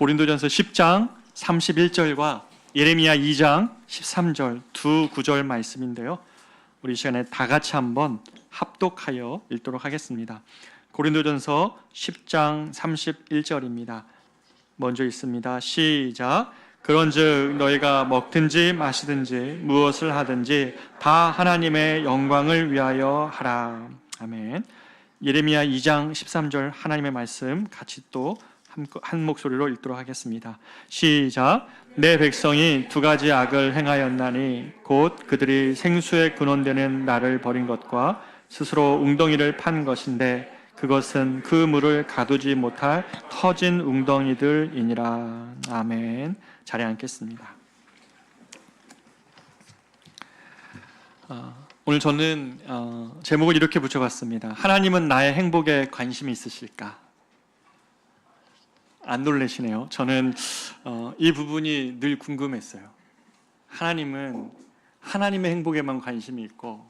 고린도전서 10장 31절과 예레미야 2장 13절 두 구절 말씀인데요. 우리 시간에 다 같이 한번 합독하여 읽도록 하겠습니다. 고린도전서 10장 31절입니다. 먼저 읽습니다. 시작. 그런즉 너희가 먹든지 마시든지 무엇을 하든지 다 하나님의 영광을 위하여 하라. 아멘. 예레미야 2장 13절 하나님의 말씀 같이 또 한 목소리로 읽도록 하겠습니다. 시작. 내 백성이 두 가지 악을 행하였나니 곧 그들이 생수의 근원되는 나를 버린 것과 스스로 웅덩이를 판 것인데 그것은 그 물을 가두지 못할 터진 웅덩이들이니라. 아멘. 자리에 앉겠습니다. 오늘 저는 제목을 이렇게 붙여봤습니다. 하나님은 나의 행복에 관심이 있으실까? 안 놀라시네요. 저는 이 부분이 늘 궁금했어요. 하나님은 하나님의 행복에만 관심이 있고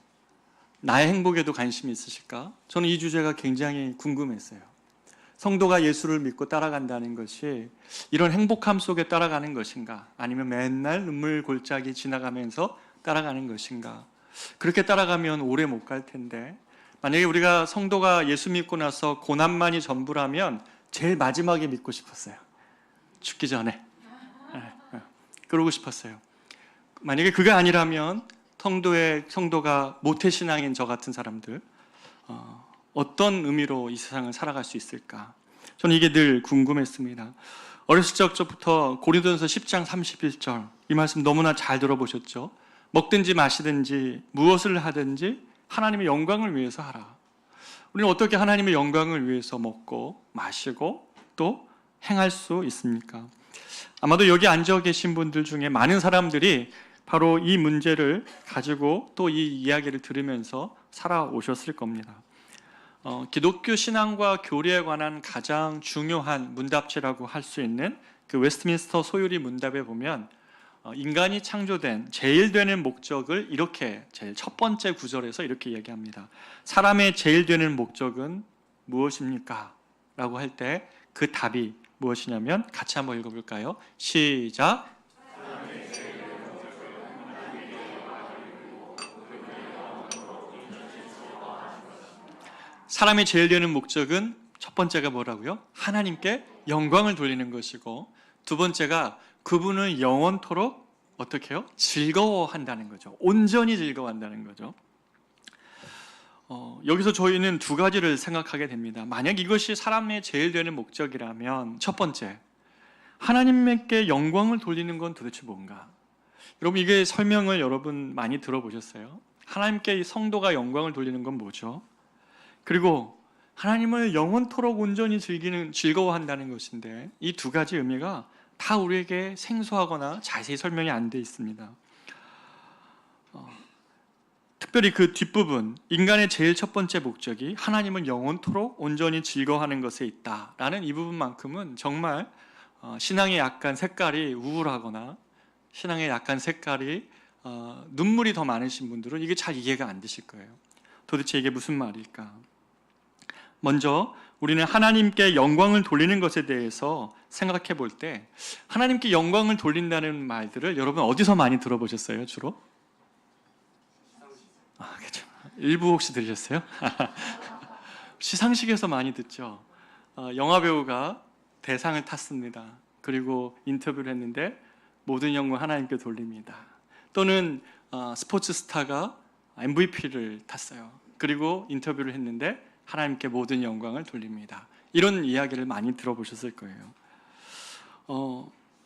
나의 행복에도 관심이 있으실까? 저는 이 주제가 굉장히 궁금했어요. 성도가 예수를 믿고 따라간다는 것이 이런 행복함 속에 따라가는 것인가? 아니면 맨날 눈물 골짜기 지나가면서 따라가는 것인가? 그렇게 따라가면 오래 못 갈 텐데, 만약에 우리가 성도가 예수 믿고 나서 고난만이 전부라면 제일 마지막에 믿고 싶었어요. 죽기 전에. 그러고 싶었어요. 만약에 그게 아니라면 성도가 모태신앙인 저 같은 사람들 어떤 의미로 이 세상을 살아갈 수 있을까? 저는 이게 늘 궁금했습니다. 어렸을 적부터 고린도전서 10장 31절 이 말씀 너무나 잘 들어보셨죠? 먹든지 마시든지 무엇을 하든지 하나님의 영광을 위해서 하라. 우리는 어떻게 하나님의 영광을 위해서 먹고 마시고 또 행할 수 있습니까? 아마도 여기 앉아 계신 분들 중에 많은 사람들이 바로 이 문제를 가지고 또 이 이야기를 들으면서 살아오셨을 겁니다. 기독교 신앙과 교리에 관한 가장 중요한 문답지라고 할 수 있는 그 웨스트민스터 소유리 문답에 보면 인간이 창조된 제일 되는 목적을 이렇게 제일 첫 번째 구절에서 이렇게 얘기합니다. 사람의 제일 되는 목적은 무엇입니까? 라고 할 때 그 답이 무엇이냐면 같이 한번 읽어볼까요? 시작. 사람의 제일 되는 목적은 첫 번째가 뭐라고요? 하나님께 영광을 돌리는 것이고, 두 번째가 그분을 영원토록 어떻게 해요? 즐거워한다는 거죠. 온전히 즐거워한다는 거죠. 여기서 저희는 두 가지를 생각하게 됩니다. 만약 이것이 사람의 제일 되는 목적이라면 첫 번째, 하나님께 영광을 돌리는 건 도대체 뭔가? 여러분, 이게 설명을 여러분 많이 들어보셨어요? 하나님께 성도가 영광을 돌리는 건 뭐죠? 그리고 하나님을 영원토록 온전히 즐거워한다는 것인데, 이 두 가지 의미가 다 우리에게 생소하거나 자세히 설명이 안 돼 있습니다. 특별히 그 뒷부분, 인간의 제일 첫 번째 목적이 하나님을 영원토록 온전히 즐거워하는 것에 있다라는 이 부분만큼은 정말 신앙의 약간 색깔이 우울하거나 신앙의 약간 색깔이 눈물이 더 많으신 분들은 이게 잘 이해가 안 되실 거예요. 도대체 이게 무슨 말일까? 먼저 우리는 하나님께 영광을 돌리는 것에 대해서 생각해 볼 때, 하나님께 영광을 돌린다는 말들을 여러분 어디서 많이 들어보셨어요? 주로? 그렇죠. 일부 혹시 들으셨어요? 시상식에서 많이 듣죠. 영화배우가 대상을 탔습니다. 그리고 인터뷰를 했는데 모든 영광 하나님께 돌립니다. 또는 스포츠 스타가 MVP를 탔어요. 그리고 인터뷰를 했는데 하나님께 모든 영광을 돌립니다. 이런 이야기를 많이 들어보셨을 거예요.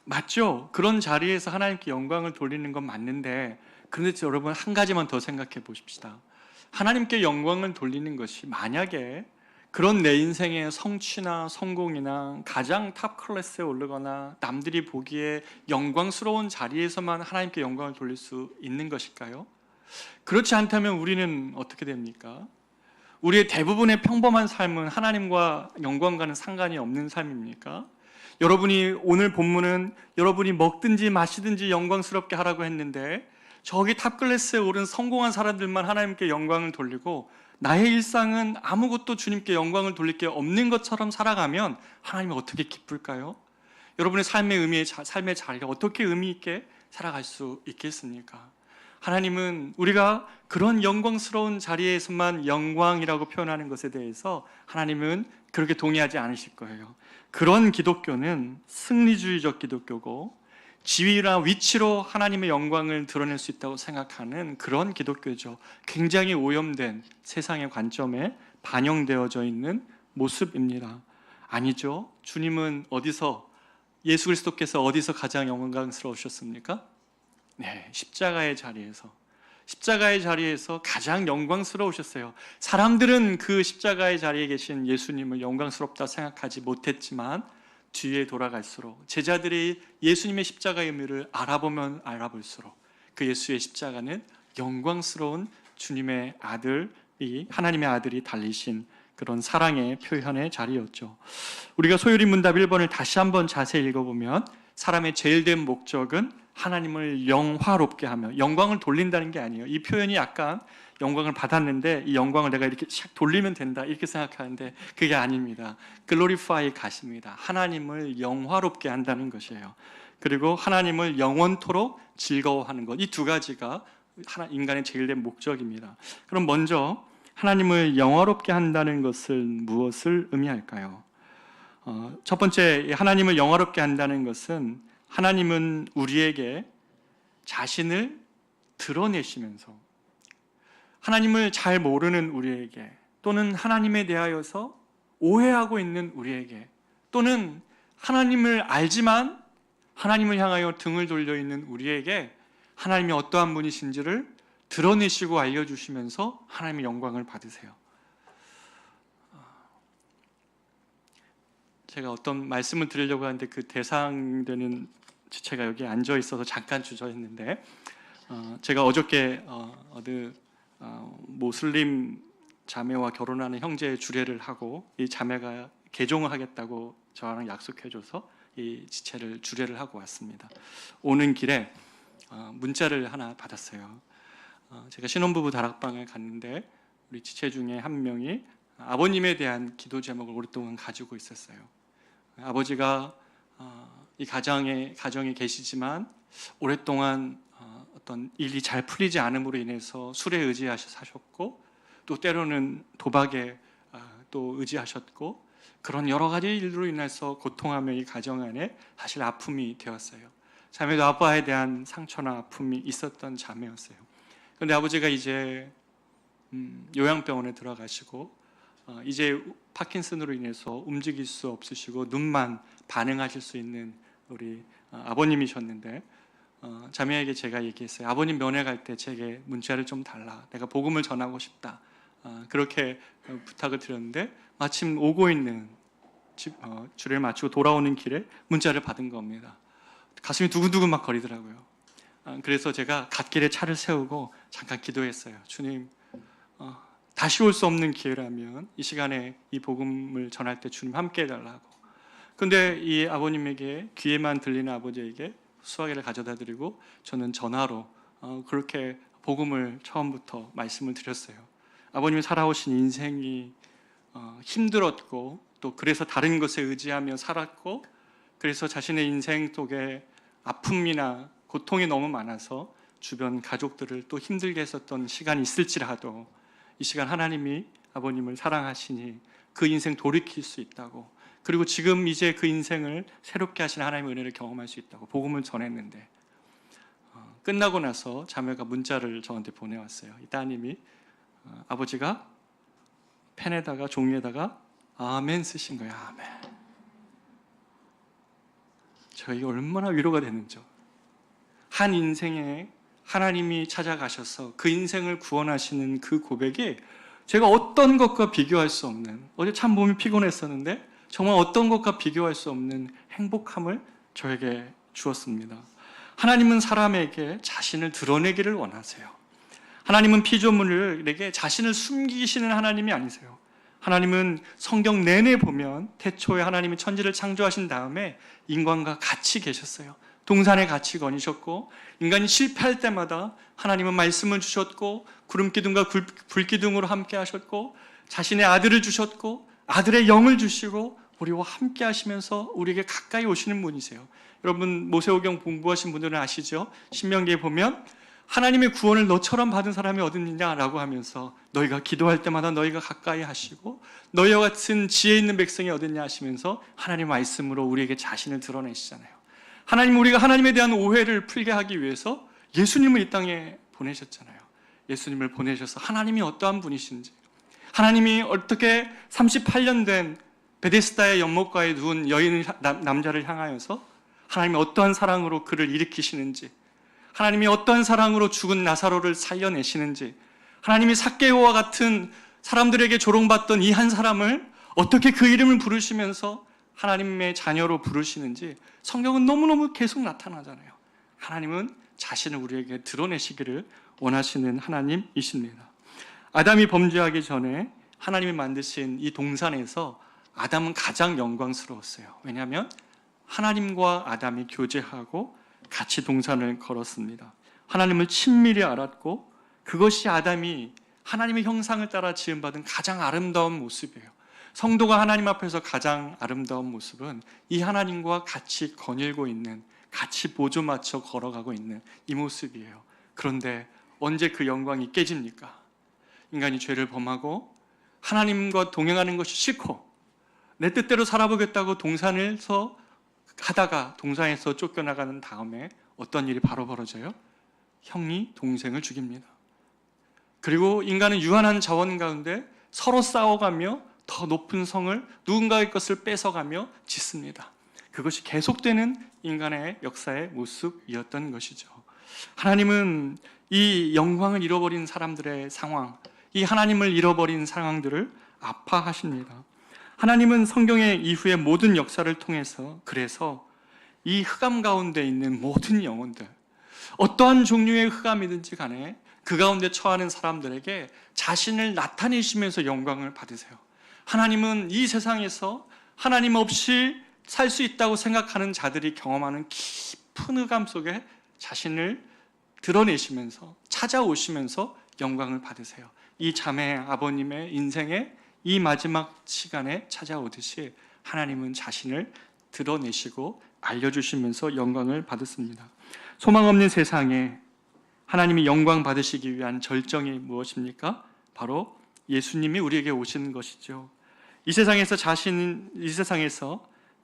맞죠? 그런 자리에서 하나님께 영광을 돌리는 건 맞는데, 그런데 여러분 한 가지만 더 생각해 보십시다. 하나님께 영광을 돌리는 것이 만약에 그런 내 인생의 성취나 성공이나 가장 탑 클래스에 오르거나 남들이 보기에 영광스러운 자리에서만 하나님께 영광을 돌릴 수 있는 것일까요? 그렇지 않다면 우리는 어떻게 됩니까? 우리의 대부분의 평범한 삶은 하나님과 영광과는 상관이 없는 삶입니까? 여러분이 오늘 본문은 여러분이 먹든지 마시든지 영광스럽게 하라고 했는데, 저기 탑클래스에 오른 성공한 사람들만 하나님께 영광을 돌리고 나의 일상은 아무것도 주님께 영광을 돌릴 게 없는 것처럼 살아가면 하나님이 어떻게 기쁠까요? 여러분의 삶의 자리를 어떻게 의미 있게 살아갈 수 있겠습니까? 하나님은 우리가 그런 영광스러운 자리에서만 영광이라고 표현하는 것에 대해서 하나님은 그렇게 동의하지 않으실 거예요. 그런 기독교는 승리주의적 기독교고 지위나 위치로 하나님의 영광을 드러낼 수 있다고 생각하는 그런 기독교죠. 굉장히 오염된 세상의 관점에 반영되어져 있는 모습입니다. 아니죠. 주님은 예수 그리스도께서 어디서 가장 영광스러우셨습니까? 네, 십자가의 자리에서 가장 영광스러우셨어요. 사람들은 그 십자가의 자리에 계신 예수님을 영광스럽다 생각하지 못했지만 뒤에 돌아갈수록 제자들이 예수님의 십자가의 의미를 알아보면 알아볼수록 그 예수의 십자가는 영광스러운 주님의 하나님의 아들이 달리신 그런 사랑의 표현의 자리였죠. 우리가 소요리 문답 1번을 다시 한번 자세히 읽어보면 사람의 제일된 목적은 하나님을 영화롭게 하며, 영광을 돌린다는 게 아니에요. 이 표현이 약간 영광을 받았는데 이 영광을 내가 이렇게 샥 돌리면 된다 이렇게 생각하는데 그게 아닙니다. glorify 가십니다. 하나님을 영화롭게 한다는 것이에요. 그리고 하나님을 영원토록 즐거워하는 것, 이 두 가지가 인간의 제일된 목적입니다. 그럼 먼저 하나님을 영화롭게 한다는 것은 무엇을 의미할까요? 첫 번째, 하나님을 영화롭게 한다는 것은 하나님은 우리에게 자신을 드러내시면서 하나님을 잘 모르는 우리에게, 또는 하나님에 대하여서 오해하고 있는 우리에게, 또는 하나님을 알지만 하나님을 향하여 등을 돌려 있는 우리에게 하나님이 어떠한 분이신지를 드러내시고 알려주시면서 하나님의 영광을 받으세요. 제가 어떤 말씀을 드리려고 하는데 그 대상되는 지체가 여기 앉아 있어서 잠깐 주저했는데, 제가 어저께 모슬림 자매와 결혼하는 형제의 주례를 하고 이 자매가 개종을 하겠다고 저랑 약속해줘서 이 지체를 주례를 하고 왔습니다. 오는 길에 문자를 하나 받았어요. 제가 신혼부부 다락방을 갔는데 우리 지체 중에 한 명이 아버님에 대한 기도 제목을 오랫동안 가지고 있었어요. 아버지가 이 가정에 계시지만 오랫동안 어떤 일이 잘 풀리지 않음으로 인해서 술에 의지하셨고, 또 때로는 도박에 또 의지하셨고, 그런 여러 가지 일로 인해서 고통하며 이 가정 안에 사실 아픔이 되었어요. 자매도 아빠에 대한 상처나 아픔이 있었던 자매였어요. 그런데 아버지가 이제 요양병원에 들어가시고 이제 파킨슨으로 인해서 움직일 수 없으시고 눈만 반응하실 수 있는 우리 아버님이셨는데, 자매에게 제가 얘기했어요. 아버님 면회 갈 때 제게 문자를 좀 달라, 내가 복음을 전하고 싶다, 그렇게 부탁을 드렸는데 마침 오고 있는 주례를 마치고 돌아오는 길에 문자를 받은 겁니다. 가슴이 두근두근 막 거리더라고요. 그래서 제가 갓길에 차를 세우고 잠깐 기도했어요. 주님, 다시 올 수 없는 기회라면 이 시간에 이 복음을 전할 때 주님 함께 해달라고. 근데 이 아버님에게, 귀에만 들리는 아버지에게 수화기를 가져다 드리고 저는 전화로 그렇게 복음을 처음부터 말씀을 드렸어요. 아버님이 살아오신 인생이 힘들었고, 또 그래서 다른 것에 의지하며 살았고, 그래서 자신의 인생 속에 아픔이나 고통이 너무 많아서 주변 가족들을 또 힘들게 했었던 시간이 있을지라도 이 시간 하나님이 아버님을 사랑하시니 그 인생 돌이킬 수 있다고, 그리고 지금 이제 그 인생을 새롭게 하시는 하나님의 은혜를 경험할 수 있다고 복음을 전했는데, 끝나고 나서 자매가 문자를 저한테 보내왔어요. 이 따님이 아버지가 펜에다가 종이에다가 아멘 쓰신 거예요. 아멘. 제가 이게 얼마나 위로가 되는지요. 한 인생에 하나님이 찾아가셔서 그 인생을 구원하시는 그 고백이 제가 어떤 것과 비교할 수 없는, 어제 참 몸이 피곤했었는데 정말 어떤 것과 비교할 수 없는 행복함을 저에게 주었습니다. 하나님은 사람에게 자신을 드러내기를 원하세요. 하나님은 피조물에게 자신을 숨기시는 하나님이 아니세요. 하나님은 성경 내내 보면 태초에 하나님이 천지를 창조하신 다음에 인간과 같이 계셨어요. 동산에 같이 거니셨고, 인간이 실패할 때마다 하나님은 말씀을 주셨고, 구름기둥과 불기둥으로 함께 하셨고, 자신의 아들을 주셨고, 아들의 영을 주시고, 우리와 함께 하시면서 우리에게 가까이 오시는 분이세요. 여러분 모세오경 공부하신 분들은 아시죠? 신명기에 보면 하나님의 구원을 너처럼 받은 사람이 어디 있느냐라고 하면서 너희가 기도할 때마다 너희가 가까이 하시고 너희와 같은 지혜 있는 백성이 어디 있냐 하시면서 하나님 말씀으로 우리에게 자신을 드러내시잖아요. 하나님, 우리가 하나님에 대한 오해를 풀게 하기 위해서 예수님을 이 땅에 보내셨잖아요. 예수님을 보내셔서 하나님이 어떠한 분이신지, 하나님이 어떻게 38년 된 베데스다의 연못가에 누운 여인 남자를 향하여서 하나님이 어떠한 사랑으로 그를 일으키시는지, 하나님이 어떠한 사랑으로 죽은 나사로를 살려내시는지, 하나님이 삭개오와 같은 사람들에게 조롱받던 이 한 사람을 어떻게 그 이름을 부르시면서 하나님의 자녀로 부르시는지 성경은 너무너무 계속 나타나잖아요. 하나님은 자신을 우리에게 드러내시기를 원하시는 하나님이십니다. 아담이 범죄하기 전에 하나님이 만드신 이 동산에서 아담은 가장 영광스러웠어요. 왜냐하면 하나님과 아담이 교제하고 같이 동산을 걸었습니다. 하나님을 친밀히 알았고 그것이 아담이 하나님의 형상을 따라 지음받은 가장 아름다운 모습이에요. 성도가 하나님 앞에서 가장 아름다운 모습은 이 하나님과 같이 거닐고 있는, 같이 보조 맞춰 걸어가고 있는 이 모습이에요. 그런데 언제 그 영광이 깨집니까? 인간이 죄를 범하고 하나님과 동행하는 것이 싫고 내 뜻대로 살아보겠다고 동산에서 하다가 동산에서 쫓겨나가는 다음에 어떤 일이 바로 벌어져요? 형이 동생을 죽입니다. 그리고 인간은 유한한 자원 가운데 서로 싸워가며 더 높은 성을, 누군가의 것을 뺏어가며 짓습니다. 그것이 계속되는 인간의 역사의 모습이었던 것이죠. 하나님은 이 영광을 잃어버린 사람들의 상황, 이 하나님을 잃어버린 상황들을 아파하십니다. 하나님은 성경의 이후의 모든 역사를 통해서 그래서 이 흑암 가운데 있는 모든 영혼들, 어떠한 종류의 흑암이든지 간에 그 가운데 처하는 사람들에게 자신을 나타내시면서 영광을 받으세요. 하나님은 이 세상에서 하나님 없이 살 수 있다고 생각하는 자들이 경험하는 깊은 흑암 속에 자신을 드러내시면서 찾아오시면서 영광을 받으세요. 이 자매 아버님의 인생의 이 마지막 시간에 찾아오듯이 하나님은 자신을 드러내시고 알려주시면서 영광을 받았습니다. 소망 없는 세상에 하나님이 영광 받으시기 위한 절정이 무엇입니까? 바로 예수님이 우리에게 오신 것이죠. 이 세상에서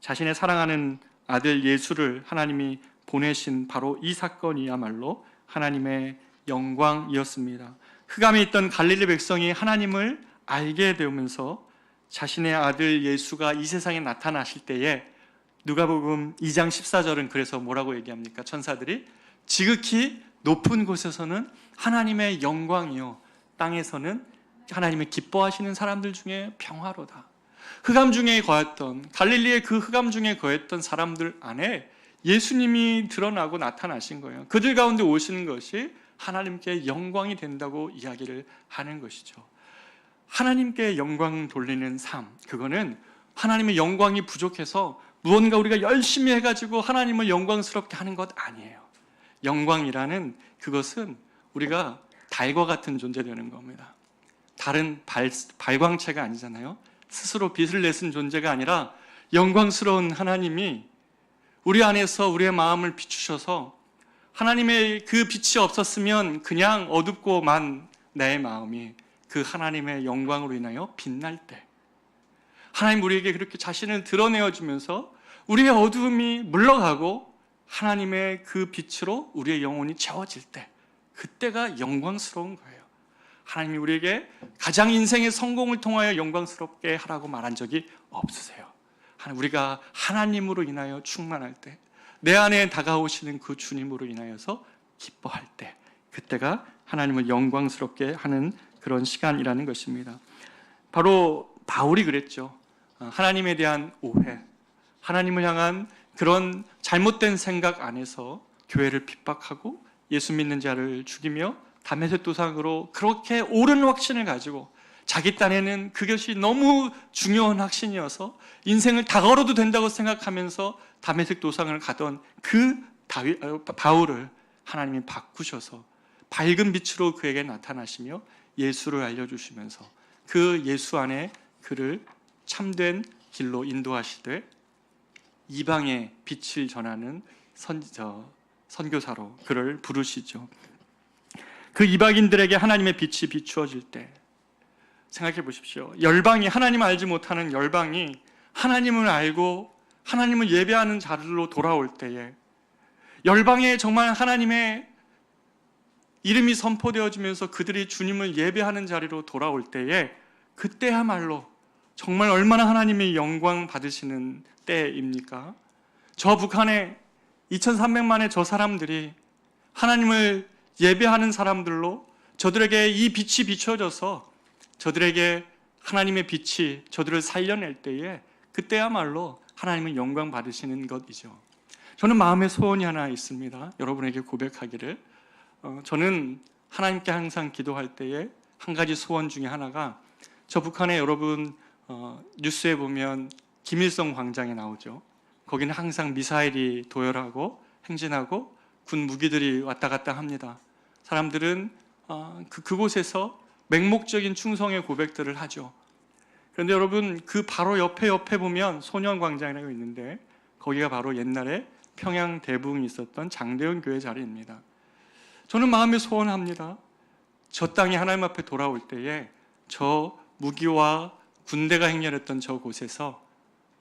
자신의 사랑하는 아들 예수를 하나님이 보내신 바로 이 사건이야말로 하나님의 영광이었습니다. 흑암에 있던 갈릴리 백성이 하나님을 알게 되면서 자신의 아들 예수가 이 세상에 나타나실 때에 누가복음 2장 14절은 그래서 뭐라고 얘기합니까? 천사들이 지극히 높은 곳에서는 하나님의 영광이요, 땅에서는 하나님의 기뻐하시는 사람들 중에 평화로다. 흑암 중에 거했던, 갈릴리의 그 흑암 중에 거했던 사람들 안에 예수님이 드러나고 나타나신 거예요. 그들 가운데 오시는 것이 하나님께 영광이 된다고 이야기를 하는 것이죠. 하나님께 영광 돌리는 삶, 그거는 하나님의 영광이 부족해서 무언가 우리가 열심히 해가지고 하나님을 영광스럽게 하는 것 아니에요. 영광이라는 그것은 우리가 달과 같은 존재 되는 겁니다. 달은 발광체가 아니잖아요. 스스로 빛을 내는 존재가 아니라 영광스러운 하나님이 우리 안에서 우리의 마음을 비추셔서 하나님의 그 빛이 없었으면 그냥 어둡고 만 내 마음이 그 하나님의 영광으로 인하여 빛날 때, 하나님 우리에게 그렇게 자신을 드러내어 주면서 우리의 어두움이 물러가고 하나님의 그 빛으로 우리의 영혼이 채워질 때, 그때가 영광스러운 거예요. 하나님이 우리에게 가장 인생의 성공을 통하여 영광스럽게 하라고 말한 적이 없으세요. 우리가 하나님으로 인하여 충만할 때, 내 안에 다가오시는 그 주님으로 인하여서 기뻐할 때, 그때가 하나님을 영광스럽게 하는 그런 시간이라는 것입니다. 바로 바울이 그랬죠. 하나님에 대한 오해, 하나님을 향한 그런 잘못된 생각 안에서 교회를 핍박하고 예수 믿는 자를 죽이며 다메섹 도상으로 그렇게 옳은 확신을 가지고 자기 딴에는 그것이 너무 중요한 확신이어서 인생을 다 걸어도 된다고 생각하면서 다메섹 도상을 가던 그 바울을 하나님이 바꾸셔서 밝은 빛으로 그에게 나타나시며 예수를 알려주시면서 그 예수 안에 그를 참된 길로 인도하시되 이방의 빛을 전하는 선교사로 그를 부르시죠. 그 이방인들에게 하나님의 빛이 비추어질 때 생각해 보십시오. 열방이, 하나님을 알지 못하는 열방이 하나님을 알고 하나님을 예배하는 자리로 돌아올 때에, 열방에 정말 하나님의 이름이 선포되어지면서 그들이 주님을 예배하는 자리로 돌아올 때에, 그때야말로 정말 얼마나 하나님의 영광 받으시는 때입니까? 저 북한에 2300만의 저 사람들이 하나님을 예배하는 사람들로, 저들에게 이 빛이 비춰져서 저들에게 하나님의 빛이 저들을 살려낼 때에, 그때야말로 하나님은 영광 받으시는 것이죠. 저는 마음의 소원이 하나 있습니다. 여러분에게 고백하기를, 저는 하나님께 항상 기도할 때에 한 가지 소원 중에 하나가, 저 북한에 여러분 뉴스에 보면 김일성 광장에 나오죠. 거기는 항상 미사일이 도열하고 행진하고 군 무기들이 왔다 갔다 합니다. 사람들은 그곳에서 맹목적인 충성의 고백들을 하죠. 그런데 여러분, 그 바로 옆에 보면 소년광장이라고 있는데, 거기가 바로 옛날에 평양 대붕이 있었던 장대원 교회 자리입니다. 저는 마음에 소원합니다. 저 땅이 하나님 앞에 돌아올 때에 저 무기와 군대가 행렬했던 저 곳에서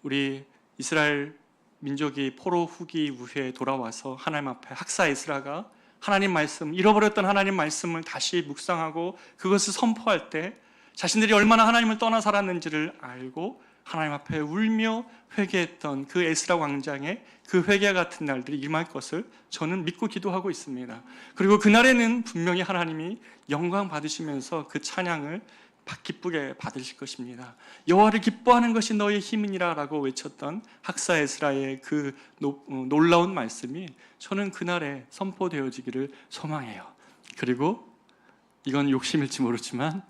우리 이스라엘 민족이 포로 후기 이후에 돌아와서 하나님 앞에 학사 에스라가 하나님 말씀, 잃어버렸던 하나님 말씀을 다시 묵상하고 그것을 선포할 때 자신들이 얼마나 하나님을 떠나 살았는지를 알고 하나님 앞에 울며 회개했던 그 에스라 광장의 그 회개 같은 날들이 임할 것을 저는 믿고 기도하고 있습니다. 그리고 그날에는 분명히 하나님이 영광 받으시면서 그 찬양을 기쁘게 받으실 것입니다. 여호와를 기뻐하는 것이 너의 힘이니라 라고 외쳤던 학사 에스라의 그 놀라운 말씀이 저는 그날에 선포되어지기를 소망해요. 그리고 이건 욕심일지 모르지만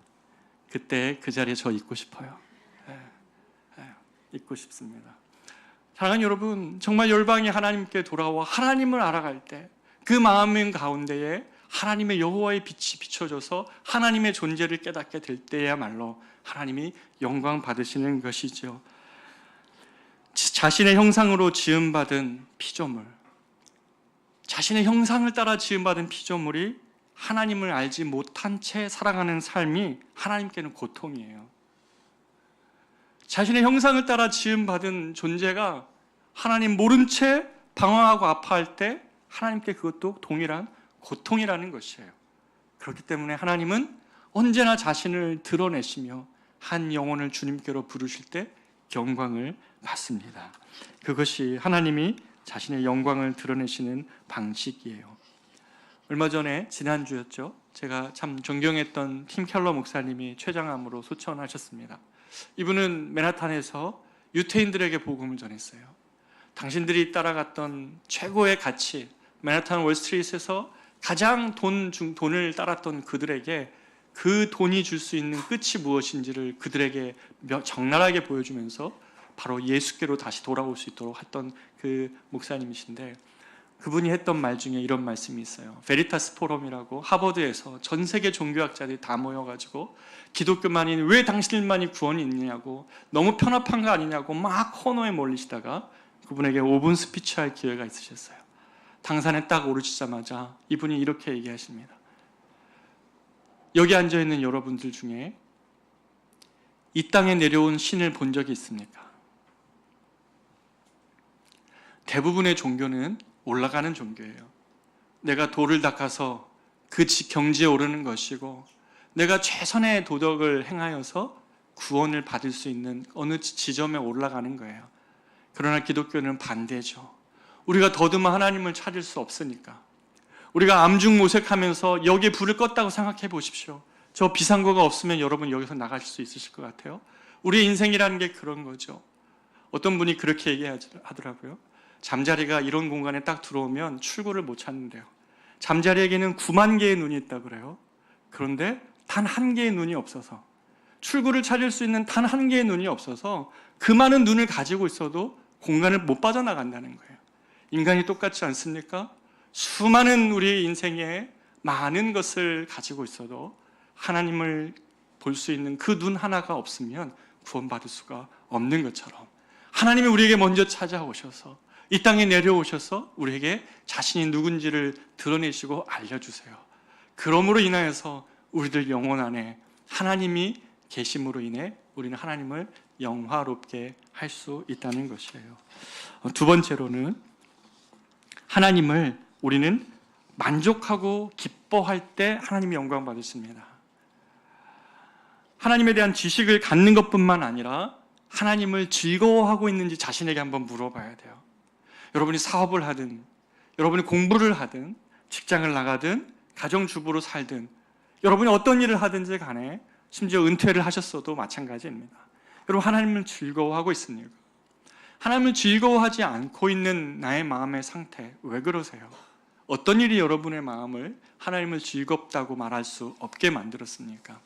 그때 그 자리에 저 있고 싶어요. 있고 싶습니다. 사랑하는 여러분, 정말 열방이 하나님께 돌아와 하나님을 알아갈 때 그 마음 가운데에 하나님의 여호와의 빛이 비춰져서 하나님의 존재를 깨닫게 될 때야말로 하나님이 영광 받으시는 것이죠. 자신의 형상으로 지음받은 피조물, 자신의 형상을 따라 지음받은 피조물이 하나님을 알지 못한 채 살아가는 삶이 하나님께는 고통이에요. 자신의 형상을 따라 지음받은 존재가 하나님 모른 채 방황하고 아파할 때 하나님께 그것도 동일한 고통이라는 것이에요. 그렇기 때문에 하나님은 언제나 자신을 드러내시며 한 영혼을 주님께로 부르실 때 영광을 받습니다. 그것이 하나님이 자신의 영광을 드러내시는 방식이에요. 얼마 전에 지난주였죠. 제가 참 존경했던 팀 켈러 목사님이 췌장암으로 소천하셨습니다. 이분은 맨하탄에서 유태인들에게 복음을 전했어요. 당신들이 따라갔던 최고의 가치, 맨하탄 월스트리트에서 가장 돈을 따랐던 그들에게 그 돈이 줄 수 있는 끝이 무엇인지를 그들에게 적나라하게 보여주면서 바로 예수께로 다시 돌아올 수 있도록 했던 그 목사님이신데, 그분이 했던 말 중에 이런 말씀이 있어요. 베리타스 포럼이라고 하버드에서 전 세계 종교학자들이 다 모여가지고 기독교만이 왜 당신들만이 구원이 있느냐고, 너무 편협한 거 아니냐고 막 코너에 몰리시다가 그분에게 5분 스피치할 기회가 있으셨어요. 당산에 딱 오르시자마자 이분이 이렇게 얘기하십니다. 여기 앉아있는 여러분들 중에 이 땅에 내려온 신을 본 적이 있습니까? 대부분의 종교는 올라가는 종교예요. 내가 돌을 닦아서 그 경지에 오르는 것이고, 내가 최선의 도덕을 행하여서 구원을 받을 수 있는 어느 지점에 올라가는 거예요. 그러나 기독교는 반대죠. 우리가 더듬어 하나님을 찾을 수 없으니까. 우리가 암중모색하면서 여기에 불을 껐다고 생각해 보십시오. 저 비상구가 없으면 여러분 여기서 나가실 수 있으실 것 같아요? 우리의 인생이라는 게 그런 거죠. 어떤 분이 그렇게 얘기하더라고요. 잠자리가 이런 공간에 딱 들어오면 출구를 못 찾는데요. 잠자리에게는 9만 개의 눈이 있다고 그래요. 그런데 단 한 개의 눈이 없어서, 출구를 찾을 수 있는 단 한 개의 눈이 없어서 그 많은 눈을 가지고 있어도 공간을 못 빠져나간다는 거예요. 인간이 똑같지 않습니까? 수많은 우리 인생에 많은 것을 가지고 있어도 하나님을 볼 수 있는 그 눈 하나가 없으면 구원받을 수가 없는 것처럼 하나님이 우리에게 먼저 찾아오셔서 이 땅에 내려오셔서 우리에게 자신이 누군지를 드러내시고 알려주세요. 그러므로 인하여서 우리들 영혼 안에 하나님이 계심으로 인해 우리는 하나님을 영화롭게 할 수 있다는 것이에요. 두 번째로는 하나님을 우리는 만족하고 기뻐할 때 하나님이 영광 받으십니다. 하나님에 대한 지식을 갖는 것뿐만 아니라 하나님을 즐거워하고 있는지 자신에게 한번 물어봐야 돼요. 여러분이 사업을 하든, 여러분이 공부를 하든, 직장을 나가든, 가정주부로 살든, 여러분이 어떤 일을 하든지 간에 심지어 은퇴를 하셨어도 마찬가지입니다. 여러분 하나님을 즐거워하고 있습니까? 하나님을 즐거워하지 않고 있는 나의 마음의 상태, 왜 그러세요? 어떤 일이 여러분의 마음을 하나님을 즐겁다고 말할 수 없게 만들었습니까?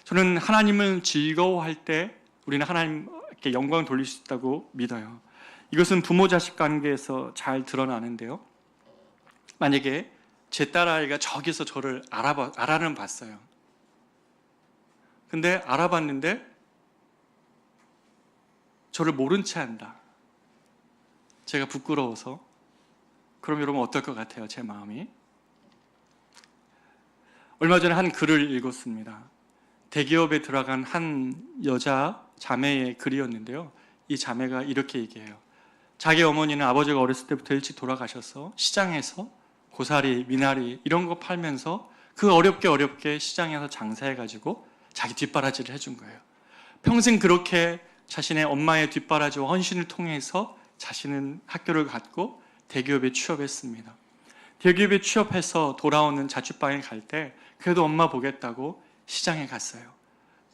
저는 하나님을 즐거워할 때 우리는 하나님께 영광을 돌릴 수 있다고 믿어요. 이것은 부모 자식 관계에서 잘 드러나는데요. 만약에 제 딸아이가 저기서 저를 알아는 봤어요. 근데 알아봤는데 저를 모른 채 한다. 제가 부끄러워서. 그럼 여러분 어떨 것 같아요? 제 마음이. 얼마 전에 한 글을 읽었습니다. 대기업에 들어간 한 여자 자매의 글이었는데요. 이 자매가 이렇게 얘기해요. 자기 어머니는 아버지가 어렸을 때부터 일찍 돌아가셔서 시장에서 고사리, 미나리 이런 거 팔면서 그 어렵게 시장에서 장사해가지고 자기 뒷바라지를 해준 거예요. 평생 그렇게 자신의 엄마의 뒷바라지와 헌신을 통해서 자신은 학교를 갔고 대기업에 취업했습니다. 대기업에 취업해서 돌아오는 자취방에 갈 때 그래도 엄마 보겠다고 시장에 갔어요.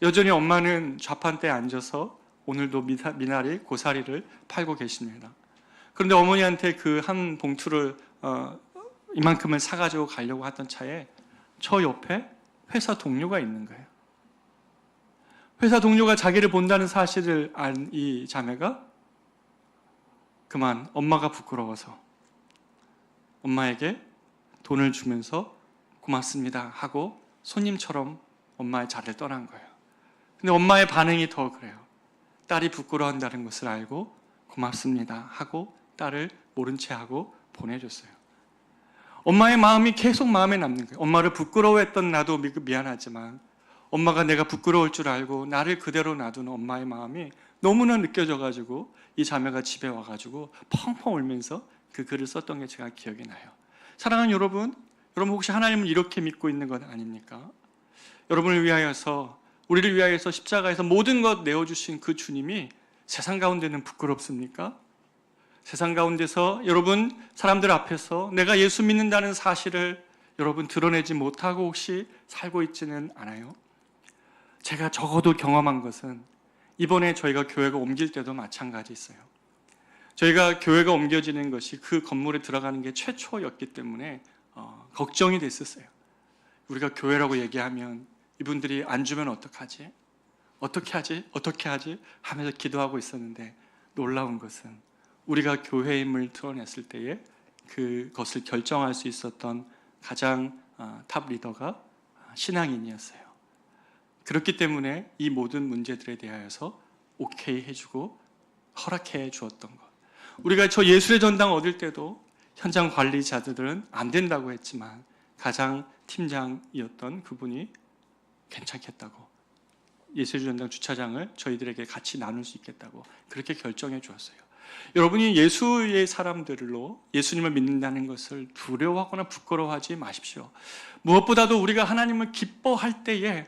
여전히 엄마는 좌판대에 앉아서 오늘도 미나리, 고사리를 팔고 계십니다. 그런데 어머니한테 그 한 봉투를 이만큼을 사가지고 가려고 하던 차에 저 옆에 회사 동료가 있는 거예요. 회사 동료가 자기를 본다는 사실을 안 이 자매가 그만 엄마가 부끄러워서 엄마에게 돈을 주면서 고맙습니다 하고 손님처럼 엄마의 자리를 떠난 거예요. 근데 엄마의 반응이 더 그래요. 딸이 부끄러워한다는 것을 알고 고맙습니다 하고 딸을 모른 채 하고 보내줬어요. 엄마의 마음이 계속 마음에 남는 거예요. 엄마를 부끄러워했던 나도 미안하지만 엄마가 내가 부끄러울 줄 알고 나를 그대로 놔두는 엄마의 마음이 너무나 느껴져가지고 이 자매가 집에 와가지고 펑펑 울면서 그 글을 썼던 게 제가 기억이 나요. 사랑하는 여러분, 여러분 혹시 하나님을 이렇게 믿고 있는 것 아닙니까? 여러분을 위하여서, 우리를 위하여서 십자가에서 모든 것 내어주신 그 주님이 세상 가운데는 부끄럽습니까? 세상 가운데서 여러분 사람들 앞에서 내가 예수 믿는다는 사실을 여러분 드러내지 못하고 혹시 살고 있지는 않아요? 제가 적어도 경험한 것은 이번에 저희가 교회가 옮길 때도 마찬가지 있어요. 저희가 교회가 옮겨지는 것이 그 건물에 들어가는 게 최초였기 때문에 걱정이 됐었어요. 우리가 교회라고 얘기하면 이분들이 안 주면 어떡하지? 어떻게 하지? 하면서 기도하고 있었는데 놀라운 것은 우리가 교회임을 드러냈을 때에 그것을 결정할 수 있었던 가장 탑 리더가 신앙인이었어요. 그렇기 때문에 이 모든 문제들에 대하여서 오케이 해주고 허락해 주었던 것. 우리가 저 예술의 전당 얻을 때도 현장 관리자들은 안 된다고 했지만 가장 팀장이었던 그분이 괜찮겠다고 예술의 전당 주차장을 저희들에게 같이 나눌 수 있겠다고 그렇게 결정해 주었어요. 여러분이 예수의 사람들로 예수님을 믿는다는 것을 두려워하거나 부끄러워하지 마십시오. 무엇보다도 우리가 하나님을 기뻐할 때에,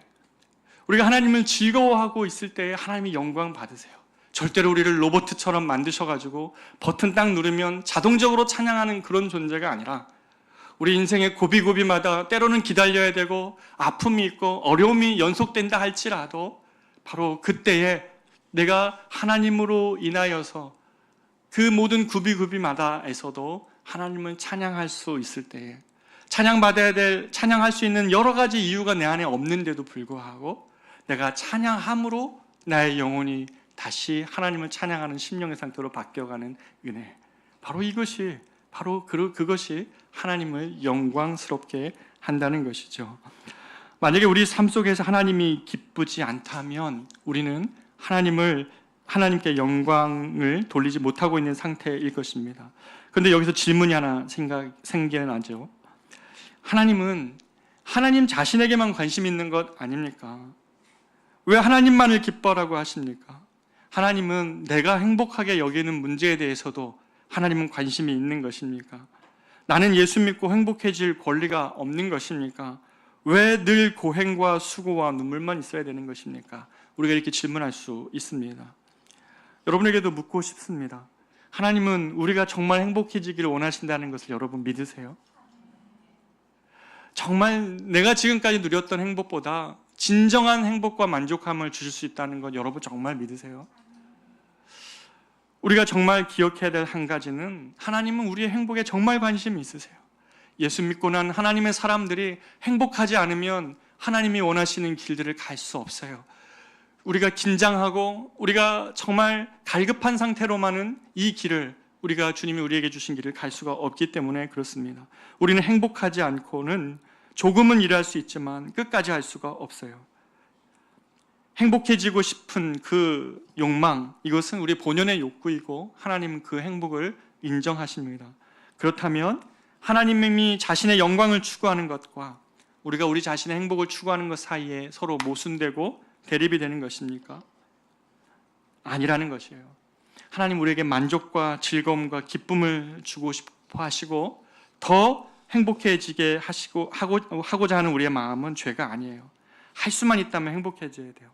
우리가 하나님을 즐거워하고 있을 때에 하나님이 영광 받으세요. 절대로 우리를 로봇처럼 만드셔가지고 버튼 딱 누르면 자동적으로 찬양하는 그런 존재가 아니라 우리 인생의 고비고비마다 때로는 기다려야 되고 아픔이 있고 어려움이 연속된다 할지라도 바로 그때에 내가 하나님으로 인하여서 그 모든 구비구비마다에서도 하나님을 찬양할 수 있을 때에 찬양받아야 될, 찬양할 수 있는 여러 가지 이유가 내 안에 없는데도 불구하고 내가 찬양함으로 나의 영혼이 다시 하나님을 찬양하는 심령의 상태로 바뀌어가는 은혜. 바로 이것이, 바로 그것이 하나님을 영광스럽게 한다는 것이죠. 만약에 우리 삶 속에서 하나님이 기쁘지 않다면 우리는 하나님을 하나님께 영광을 돌리지 못하고 있는 상태일 것입니다. 그런데 여기서 질문이 하나 생겨나죠. 하나님은 하나님 자신에게만 관심 있는 것 아닙니까? 왜 하나님만을 기뻐라고 하십니까? 하나님은 내가 행복하게 여기는 문제에 대해서도 하나님은 관심이 있는 것입니까? 나는 예수 믿고 행복해질 권리가 없는 것입니까? 왜 늘 고행과 수고와 눈물만 있어야 되는 것입니까? 우리가 이렇게 질문할 수 있습니다. 여러분에게도 묻고 싶습니다. 하나님은 우리가 정말 행복해지기를 원하신다는 것을 여러분 믿으세요? 정말 내가 지금까지 누렸던 행복보다 진정한 행복과 만족함을 주실 수 있다는 것 여러분 정말 믿으세요? 우리가 정말 기억해야 될 한 가지는 하나님은 우리의 행복에 정말 관심이 있으세요. 예수 믿고 난 하나님의 사람들이 행복하지 않으면 하나님이 원하시는 길들을 갈 수 없어요. 우리가 긴장하고 우리가 정말 갈급한 상태로만은 이 길을 우리가 주님이 우리에게 주신 길을 갈 수가 없기 때문에 그렇습니다. 우리는 행복하지 않고는 조금은 일할 수 있지만 끝까지 할 수가 없어요. 행복해지고 싶은 그 욕망, 이것은 우리 본연의 욕구이고 하나님은 그 행복을 인정하십니다. 그렇다면 하나님이 자신의 영광을 추구하는 것과 우리가 우리 자신의 행복을 추구하는 것 사이에 서로 모순되고 대립이 되는 것입니까? 아니라는 것이에요. 하나님 우리에게 만족과 즐거움과 기쁨을 주고 싶어 하시고 더 행복해지게 하고자 하는 우리의 마음은 죄가 아니에요. 할 수만 있다면 행복해져야 돼요.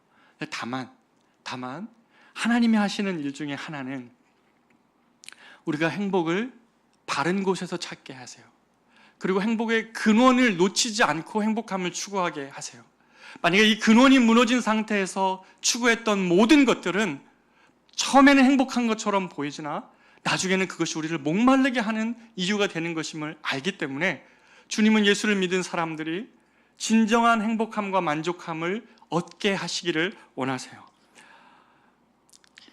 다만 하나님이 하시는 일 중에 하나는 우리가 행복을 바른 곳에서 찾게 하세요. 그리고 행복의 근원을 놓치지 않고 행복함을 추구하게 하세요. 만약에 이 근원이 무너진 상태에서 추구했던 모든 것들은 처음에는 행복한 것처럼 보이지나 나중에는 그것이 우리를 목마르게 하는 이유가 되는 것임을 알기 때문에 주님은 예수를 믿은 사람들이 진정한 행복함과 만족함을 얻게 하시기를 원하세요.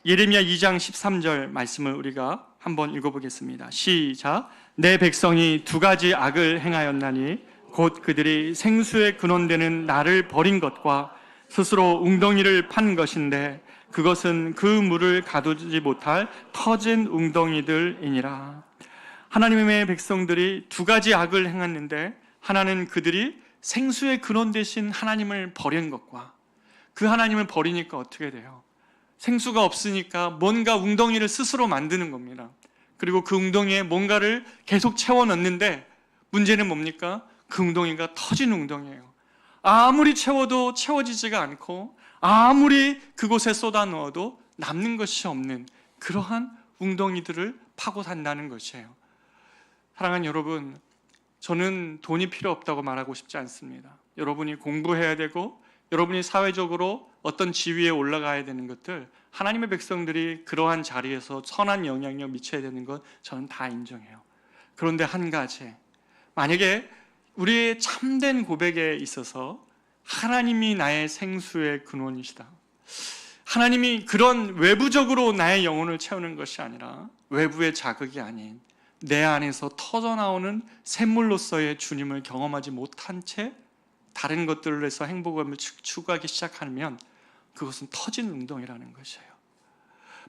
예레미야 2장 13절 말씀을 우리가 한번 읽어보겠습니다. 시작. 내 백성이 두 가지 악을 행하였나니 곧 그들이 생수의 근원되는 나를 버린 것과 스스로 웅덩이를 판 것인데 그것은 그 물을 가두지 못할 터진 웅덩이들이니라. 하나님의 백성들이 두 가지 악을 행했는데 하나는 그들이 생수의 근원 되신 하나님을 버린 것과 그 하나님을 버리니까 어떻게 돼요? 생수가 없으니까 뭔가 웅덩이를 스스로 만드는 겁니다. 그리고 그 웅덩이에 뭔가를 계속 채워 넣는데 문제는 뭡니까? 그 웅덩이가 터진 웅덩이에요. 아무리 채워도 채워지지가 않고 아무리 그곳에 쏟아 넣어도 남는 것이 없는 그러한 웅덩이들을 파고 산다는 것이에요. 사랑하는 여러분, 저는 돈이 필요 없다고 말하고 싶지 않습니다. 여러분이 공부해야 되고 여러분이 사회적으로 어떤 지위에 올라가야 되는 것들, 하나님의 백성들이 그러한 자리에서 선한 영향력 미쳐야 되는 것 저는 다 인정해요. 그런데 한 가지, 만약에 우리의 참된 고백에 있어서 하나님이 나의 생수의 근원이시다, 하나님이 그런 외부적으로 나의 영혼을 채우는 것이 아니라 외부의 자극이 아닌 내 안에서 터져나오는 샘물로서의 주님을 경험하지 못한 채 다른 것들로 해서 행복을 추구하기 시작하면 그것은 터진 웅덩이라는 것이에요.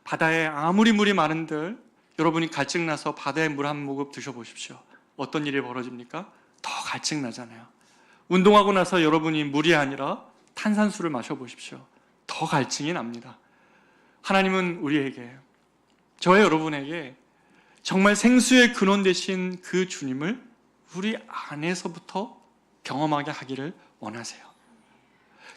바다에 아무리 물이 많은들 여러분이 갈증나서 바다에 물 한 모금 드셔보십시오. 어떤 일이 벌어집니까? 더 갈증나잖아요. 운동하고 나서 여러분이 물이 아니라 탄산수를 마셔보십시오. 더 갈증이 납니다. 하나님은 우리에게, 저와 여러분에게 정말 생수의 근원 되신 그 주님을 우리 안에서부터 경험하게 하기를 원하세요.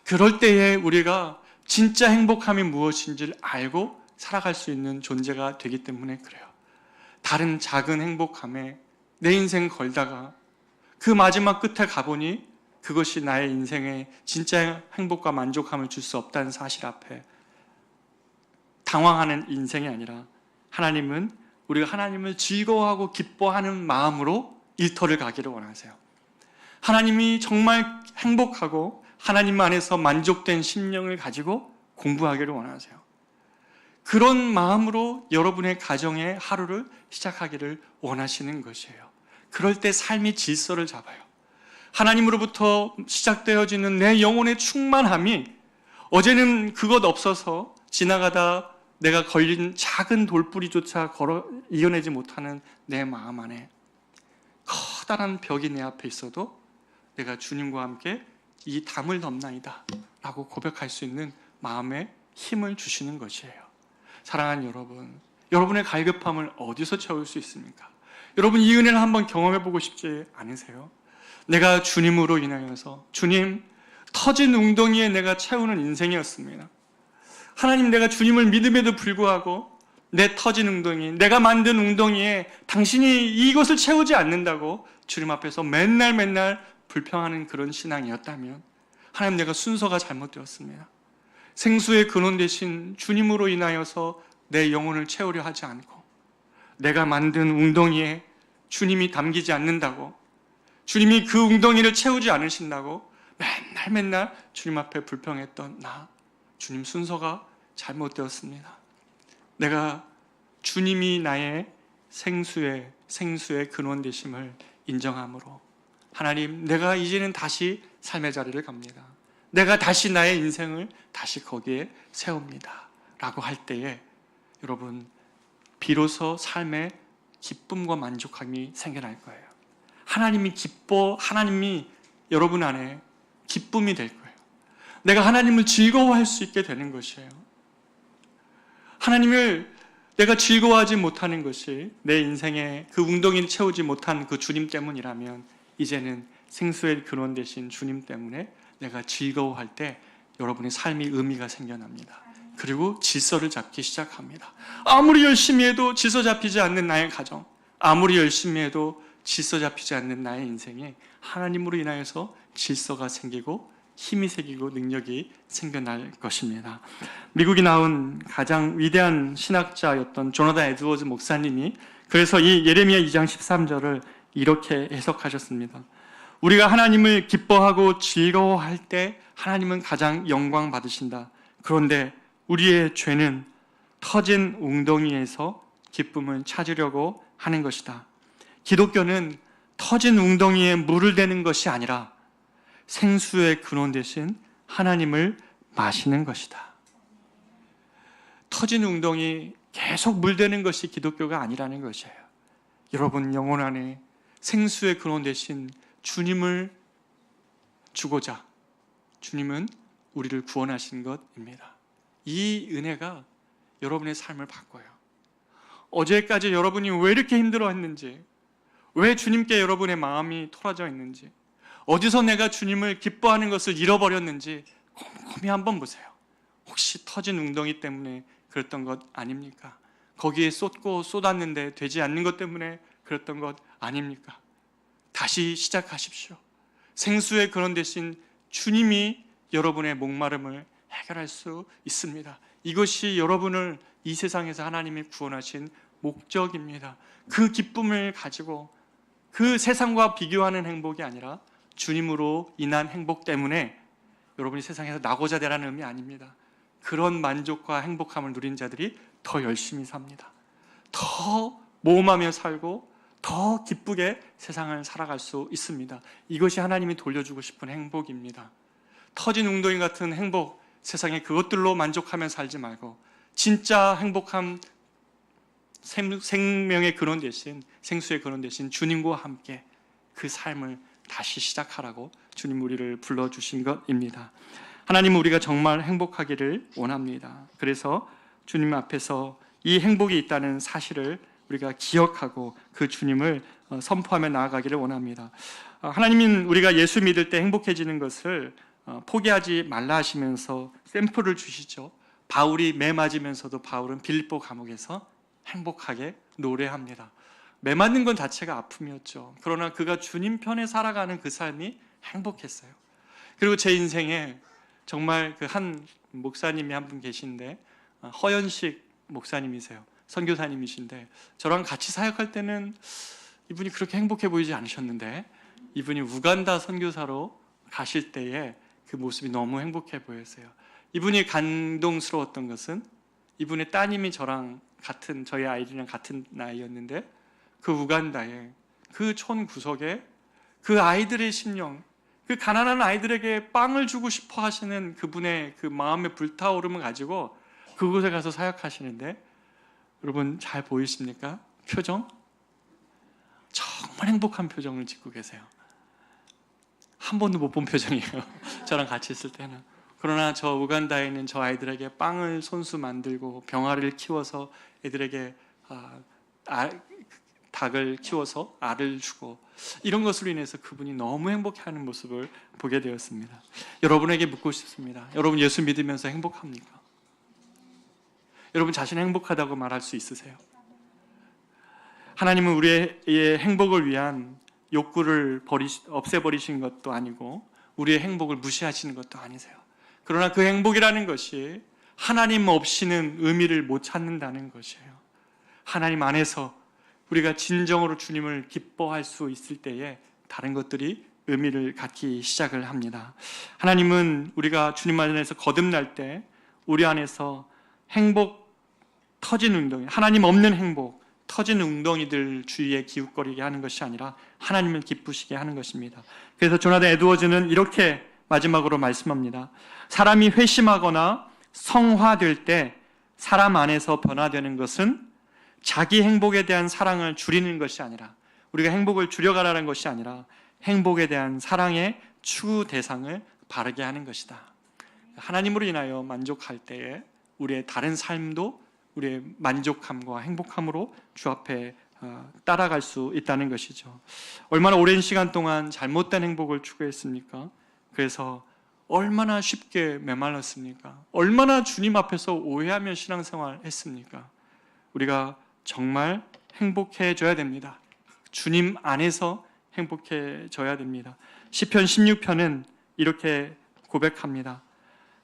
그럴 때에 우리가 진짜 행복함이 무엇인지를 알고 살아갈 수 있는 존재가 되기 때문에 그래요. 다른 작은 행복함에 내 인생 걸다가 그 마지막 끝에 가보니 그것이 나의 인생에 진짜 행복과 만족함을 줄 수 없다는 사실 앞에 당황하는 인생이 아니라 하나님은 우리가 하나님을 즐거워하고 기뻐하는 마음으로 일터를 가기를 원하세요. 하나님이 정말 행복하고 하나님 안에서 만족된 심령을 가지고 공부하기를 원하세요. 그런 마음으로 여러분의 가정의 하루를 시작하기를 원하시는 것이에요. 그럴 때 삶이 질서를 잡아요. 하나님으로부터 시작되어지는 내 영혼의 충만함이 어제는 그것 없어서 지나가다 내가 걸린 작은 돌뿌리조차 이겨내지 못하는 내 마음 안에 커다란 벽이 내 앞에 있어도 내가 주님과 함께 이 담을 넘나이다 라고 고백할 수 있는 마음의 힘을 주시는 것이에요. 사랑하는 여러분, 여러분의 갈급함을 어디서 채울 수 있습니까? 여러분, 이 은혜를 한번 경험해보고 싶지 않으세요? 내가 주님으로 인하여서, 주님, 터진 웅덩이에 내가 채우는 인생이었습니다. 하나님, 내가 주님을 믿음에도 불구하고 내 터진 웅덩이, 내가 만든 웅덩이에 당신이 이것을 채우지 않는다고 주님 앞에서 맨날 불평하는 그런 신앙이었다면, 하나님, 내가 순서가 잘못되었습니다. 생수의 근원 되신 주님으로 인하여서 내 영혼을 채우려 하지 않고, 내가 만든 웅덩이에 주님이 담기지 않는다고, 주님이 그 웅덩이를 채우지 않으신다고 맨날 주님 앞에 불평했던 나, 주님, 순서가 잘못되었습니다. 내가 주님이 나의 생수의 근원 되심을 인정함으로, 하나님, 내가 이제는 다시 삶의 자리를 갑니다. 내가 다시 나의 인생을 다시 거기에 세웁니다 라고 할 때에 여러분, 비로소 삶의 기쁨과 만족함이 생겨날 거예요. 하나님이 여러분 안에 기쁨이 될 거예요. 내가 하나님을 즐거워할 수 있게 되는 것이에요. 하나님을 내가 즐거워하지 못하는 것이 내 인생에 그 웅덩이를 채우지 못한 그 주님 때문이라면, 이제는 생수의 근원 되신 주님 때문에 내가 즐거워할 때 여러분의 삶이 의미가 생겨납니다. 그리고 질서를 잡기 시작합니다. 아무리 열심히 해도 질서 잡히지 않는 나의 가정, 아무리 열심히 해도 질서 잡히지 않는 나의 인생에 하나님으로 인하여서 질서가 생기고 힘이 생기고 능력이 생겨날 것입니다. 미국이 나온 가장 위대한 신학자였던 조나단 에드워즈 목사님이 그래서 이 예레미야 2장 13절을 이렇게 해석하셨습니다. 우리가 하나님을 기뻐하고 즐거워할 때 하나님은 가장 영광 받으신다. 그런데 우리의 죄는 터진 웅덩이에서 기쁨을 찾으려고 하는 것이다. 기독교는 터진 웅덩이에 물을 대는 것이 아니라 생수의 근원 되신 하나님을 마시는 것이다. 터진 웅덩이 계속 물대는 것이 기독교가 아니라는 것이에요. 여러분 영혼 안에 생수의 근원 되신 주님을 주고자 주님은 우리를 구원하신 것입니다. 이 은혜가 여러분의 삶을 바꿔요. 어제까지 여러분이 왜 이렇게 힘들어했는지, 왜 주님께 여러분의 마음이 토라져 있는지, 어디서 내가 주님을 기뻐하는 것을 잃어버렸는지 곰곰이 한번 보세요. 혹시 터진 웅덩이 때문에 그랬던 것 아닙니까? 거기에 쏟고 쏟았는데 되지 않는 것 때문에 그랬던 것 아닙니까? 다시 시작하십시오. 생수의 근원 되신 주님이 여러분의 목마름을 해결할 수 있습니다. 이것이 여러분을 이 세상에서 하나님이 구원하신 목적입니다. 그 기쁨을 가지고 그 세상과 비교하는 행복이 아니라 주님으로 인한 행복 때문에 여러분이 세상에서 나고자 되라는 의미 아닙니다. 그런 만족과 행복함을 누린 자들이 더 열심히 삽니다. 더 모험하며 살고 더 기쁘게 세상을 살아갈 수 있습니다. 이것이 하나님이 돌려주고 싶은 행복입니다. 터진 웅덩이 같은 행복, 세상에 그것들로 만족하며 살지 말고 진짜 행복한 생명의 근원 대신, 생수의 근원 대신 주님과 함께 그 삶을 다시 시작하라고 주님 우리를 불러주신 것입니다. 하나님은 우리가 정말 행복하기를 원합니다. 그래서 주님 앞에서 이 행복이 있다는 사실을 우리가 기억하고 그 주님을 선포하며 나아가기를 원합니다. 하나님은 우리가 예수 믿을 때 행복해지는 것을 포기하지 말라 하시면서 샘플을 주시죠. 바울이 매 맞으면서도 바울은 빌립보 감옥에서 행복하게 노래합니다. 매 맞는 건 자체가 아픔이었죠. 그러나 그가 주님 편에 살아가는 그 삶이 행복했어요. 그리고 제 인생에 정말 그 한 목사님이 한 분 계신데, 허연식 목사님이세요. 선교사님이신데 저랑 같이 사역할 때는 이분이 그렇게 행복해 보이지 않으셨는데, 이분이 우간다 선교사로 가실 때에 그 모습이 너무 행복해 보였어요. 이분이 감동스러웠던 것은 이분의 따님이 저희 아이들이랑 같은 나이였는데 그 우간다에 그 촌 구석에 그 아이들의 심령, 그 가난한 아이들에게 빵을 주고 싶어 하시는 그분의 그 마음의 불타오름을 가지고 그곳에 가서 사역하시는데 여러분 잘 보이십니까? 표정? 정말 행복한 표정을 짓고 계세요. 한 번도 못 본 표정이에요. 저랑 같이 있을 때는. 그러나 저 우간다에 있는 저 아이들에게 빵을 손수 만들고 병아리를 키워서 애들에게 닭을 키워서 알을 주고 이런 것으로 인해서 그분이 너무 행복해하는 모습을 보게 되었습니다. 여러분에게 묻고 싶습니다. 여러분 예수 믿으면서 행복합니까? 여러분 자신 행복하다고 말할 수 있으세요? 하나님은 우리의 행복을 위한 욕구를 없애버리신 것도 아니고 우리의 행복을 무시하시는 것도 아니세요. 그러나 그 행복이라는 것이 하나님 없이는 의미를 못 찾는다는 것이에요. 하나님 안에서 우리가 진정으로 주님을 기뻐할 수 있을 때에 다른 것들이 의미를 갖기 시작을 합니다. 하나님은 우리가 주님 안에서 거듭날 때 우리 안에서 행복 터진 웅덩이, 하나님 없는 행복 터진 웅덩이들 주위에 기웃거리게 하는 것이 아니라 하나님을 기쁘시게 하는 것입니다. 그래서 조나단 에드워즈는 이렇게 마지막으로 말씀합니다. 사람이 회심하거나 성화될 때 사람 안에서 변화되는 것은 자기 행복에 대한 사랑을 줄이는 것이 아니라, 우리가 행복을 줄여가라는 것이 아니라 행복에 대한 사랑의 추구 대상을 바르게 하는 것이다. 하나님으로 인하여 만족할 때에 우리의 다른 삶도 우리의 만족함과 행복함으로 주 앞에 따라갈 수 있다는 것이죠. 얼마나 오랜 시간 동안 잘못된 행복을 추구했습니까? 그래서 얼마나 쉽게 메말랐습니까? 얼마나 주님 앞에서 오해하며 신앙생활 했습니까? 우리가 정말 행복해져야 됩니다. 주님 안에서 행복해져야 됩니다. 시편 16편은 이렇게 고백합니다.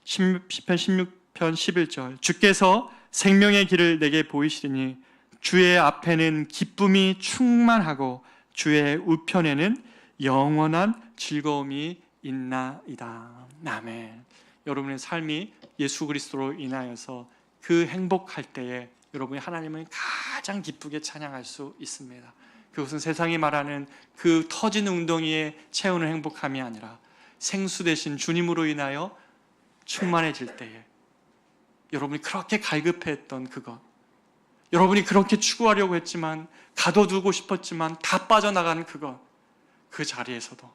시편 16편 11절, 주께서 생명의 길을 내게 보이시리니 주의 앞에는 기쁨이 충만하고 주의 우편에는 영원한 즐거움이 있나이다. 아멘. 여러분의 삶이 예수 그리스도로 인하여서 그 행복할 때에 여러분이 하나님을 가장 기쁘게 찬양할 수 있습니다. 그것은 세상이 말하는 그 터진 웅덩이에 채우는 행복함이 아니라 생수 되신 주님으로 인하여 충만해질 때에 여러분이 그렇게 갈급해했던 그것, 여러분이 그렇게 추구하려고 했지만 가둬두고 싶었지만 다 빠져나가는 그것, 그 자리에서도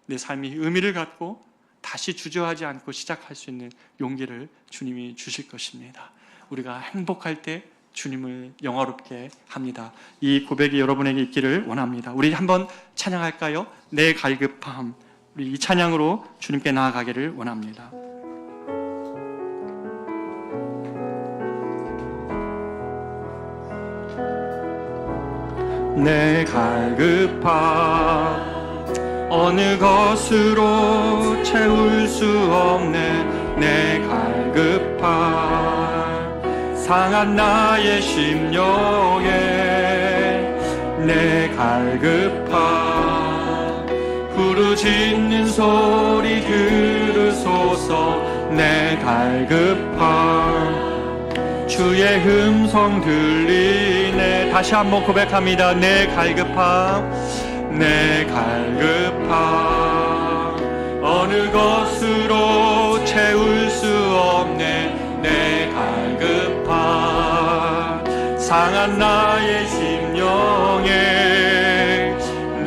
내 삶이 의미를 갖고 다시 주저하지 않고 시작할 수 있는 용기를 주님이 주실 것입니다. 우리가 행복할 때 주님을 영화롭게 합니다. 이 고백이 여러분에게 있기를 원합니다. 우리 한번 찬양할까요? 내 갈급함. 우리 이 찬양으로 주님께 나아가기를 원합니다. 내 갈급함 어느 것으로 채울 수 없네. 내 갈급함 상한 나의 심령에 내 갈급함 부르짖는 소리 들으소서. 내 갈급함 주의 음성 들리네. 다시 한번 고백합니다. 내 갈급함 내 갈급함 어느 것으로 채울 수 없네. 내 갈급함 상한 나의 심령에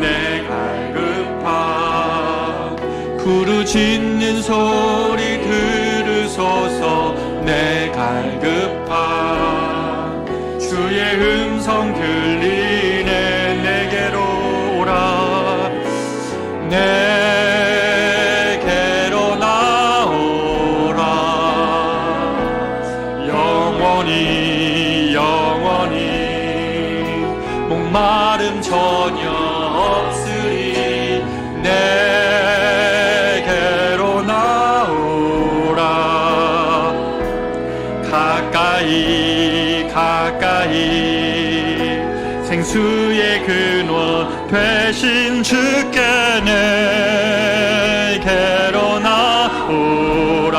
내 갈급함 부르짖는 소리 들으소서. 내 갈급함 주의 음성 들리네. 내게로 오라. 내게로 나오라. 영원히 영원히 목마름 전혀 없으리. 내게로 나오라. 가까이 가까이 생수의 근원 되신 주께 내게로 나오라.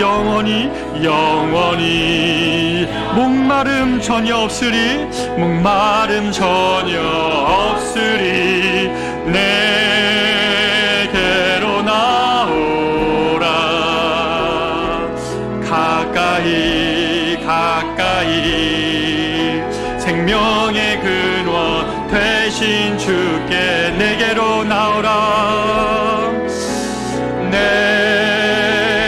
영원히 영원히 목마름 전혀 없으리. 목마름 전혀 없으리. 내게로 나오라. 가까이 되신 주께 내게로 나오라. 내게로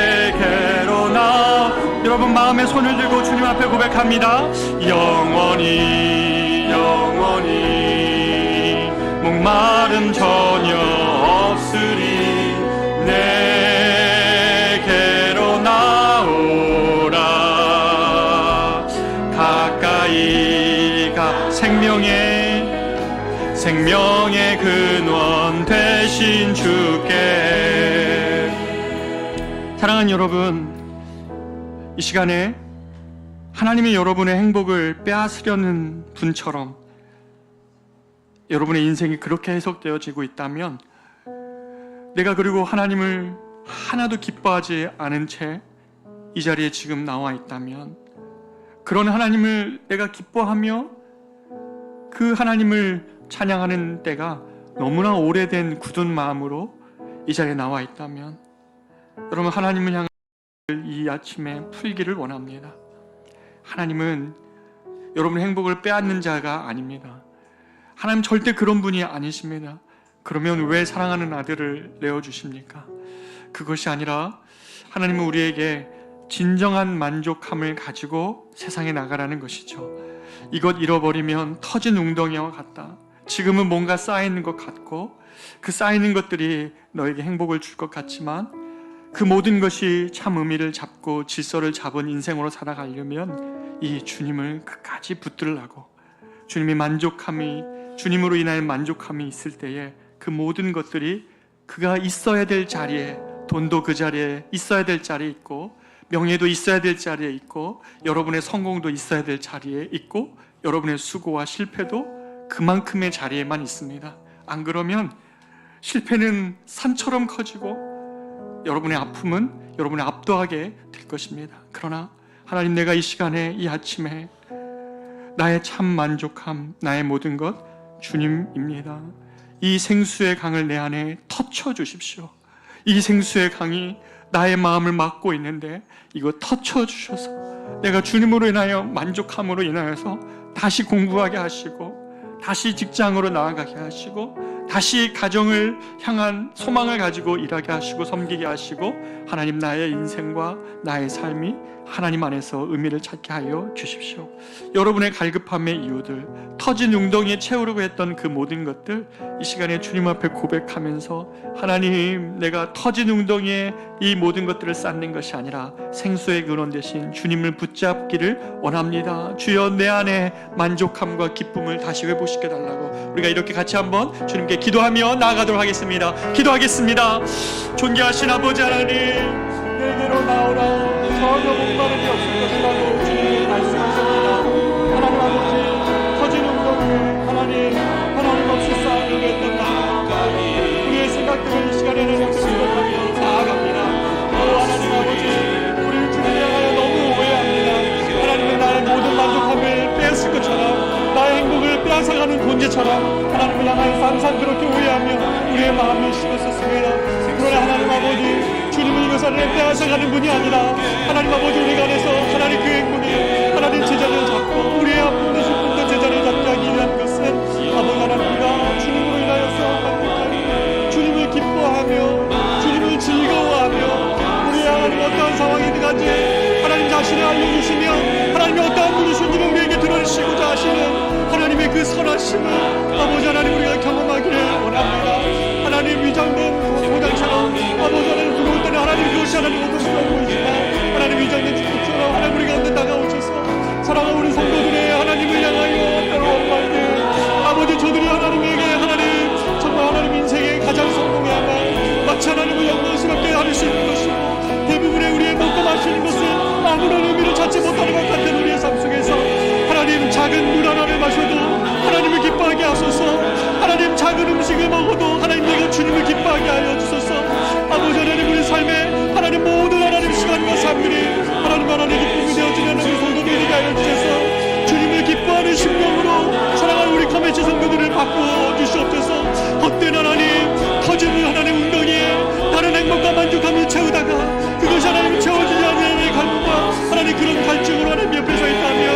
나오. 여러분 마음에 손을 들고 주님 앞에 고백합니다. 영원히 영원히 목마름 전혀 없으리. 내게로 나오라. 가까이가 생명의 근원 되신 주께. 사랑하는 여러분, 이 시간에 하나님이 여러분의 행복을 빼앗으려는 분처럼 여러분의 인생이 그렇게 해석되어지고 있다면, 내가 그리고 하나님을 하나도 기뻐하지 않은 채 이 자리에 지금 나와 있다면, 그런 하나님을 내가 기뻐하며 그 하나님을 찬양하는 때가 너무나 오래된 굳은 마음으로 이 자리에 나와 있다면, 여러분 하나님을 향한 이 아침에 풀기를 원합니다. 하나님은 여러분의 행복을 빼앗는 자가 아닙니다. 하나님 절대 그런 분이 아니십니다. 그러면 왜 사랑하는 아들을 내어주십니까? 그것이 아니라 하나님은 우리에게 진정한 만족함을 가지고 세상에 나가라는 것이죠. 이것 잃어버리면 터진 웅덩이와 같다. 지금은 뭔가 쌓이는 것 같고 그 쌓이는 것들이 너에게 행복을 줄 것 같지만, 그 모든 것이 참 의미를 잡고 질서를 잡은 인생으로 살아가려면 이 주님을 끝까지 붙들라고, 주님으로 인하여 만족함이 있을 때에 그 모든 것들이 그가 있어야 될 자리에, 돈도 그 자리에 있어야 될 자리에 있고, 명예도 있어야 될 자리에 있고, 여러분의 성공도 있어야 될 자리에 있고, 여러분의 수고와 실패도 그만큼의 자리에만 있습니다. 안 그러면 실패는 산처럼 커지고 여러분의 아픔은 여러분의 압도하게 될 것입니다. 그러나 하나님, 내가 이 시간에, 이 아침에 나의 참 만족함, 나의 모든 것 주님입니다. 이 생수의 강을 내 안에 터쳐 주십시오. 이 생수의 강이 나의 마음을 막고 있는데 이거 터쳐 주셔서 내가 주님으로 인하여 만족함으로 인하여서 다시 공부하게 하시고, 다시 직장으로 나아가게 하시고, 다시 가정을 향한 소망을 가지고 일하게 하시고 섬기게 하시고, 하나님, 나의 인생과 나의 삶이 하나님 안에서 의미를 찾게 하여 주십시오. 여러분의 갈급함의 이유들, 터진 웅덩이에 채우려고 했던 그 모든 것들, 이 시간에 주님 앞에 고백하면서, 하나님, 내가 터진 웅덩이에 이 모든 것들을 쌓는 것이 아니라 생수의 근원 되신 주님을 붙잡기를 원합니다. 주여, 내 안에 만족함과 기쁨을 다시 회복시켜 달라고 우리가 이렇게 같이 한번 주님께 기도하며 나아가도록 하겠습니다. 기도하겠습니다. 존귀하신 아버지 하나님, 내게로 나오라. 전혀 목마름이 없을 것이라고 주님이 말씀하셨습니다. 하나님 아버지, 터진 웅덩이에 하나님 없이 쌓으려고 했던 우리의 생각들을 이 시간에는 생각하며 나아갑니다. 하나님 아버지, 우리를 주님에 향하여 너무 오해합니다. 하나님은 나의 모든 만족함을 빼앗을 것처럼, 나의 행복을 빼앗아가는 존재처럼 하나님을 향하여 항상 그렇게 오해하며 우리의 마음을 씹었었습니다. 그러나 하나님 아버지, 주님은 이것을 빼앗아가는 분이 아니라, 하나님 아버지, 우리가 안에서 하나님 그 행복이 하나님 제자를 잡고 우리의 아픔도 슬픔도 제자를 잡게 하기 위한 것은 아버지 하나님, 우리가 주님으로 인하여서 만족하며 주님을 기뻐하며 주님을 즐거워하며, 우리 하나님 어떠한 상황이든 간에 하나님 자신을 알려주시며 하나님이 어떠한 분이신지를 우리에게 드러내시고자 하시는 하나님의 그 선하심을 아버지 하나님 우리가 경험하기를 원합니다. 하나님, 위장된 도장처럼 아버지 하나님 들어올 때는 하나님 그것이 하나님 어떠시다고 보이지만, 하나님 위장된 축복처럼 하나님 우리 가운데 다가오셔서 사랑하는 우리 성도들의 하나님을 향하여 따라올 때 아버지, 저들이 하나님에게 하나님 정말 하나님 인생의 가장 성공해야만 마치 하나님을 영광스럽게 할 수 있는 것이고, 대부분의 우리의 먹고 마시는 것은 아무런 의미를 찾지 못하는 것 같은 우리의 삶 속에서 하나님, 작은 물 하나를 마셔도 하나님을 기뻐하게 하소서. 하나님, 작은 음식을 먹어도 하나님, 내가 주님을 기뻐하게 하여 주소서. 아버지 하나님, 우리 삶에 하나님 모든 하나님 시간과 삶들이 하나님 기쁨이 되어지는 우리 성도들이 되게 하여 주셔서 주님을 기뻐하는 심령으로 사랑하는 우리 커뮤니티 성도들을 바꾸어 주시옵소서. 헛된 하나님, 터진 하나님 웅덩이에 다른 행복과 만족함을 채우다가 그것이 하나님 채워지지 않는 갈증과 하나님 그런 갈증으로 하나님 옆에 서 있다면,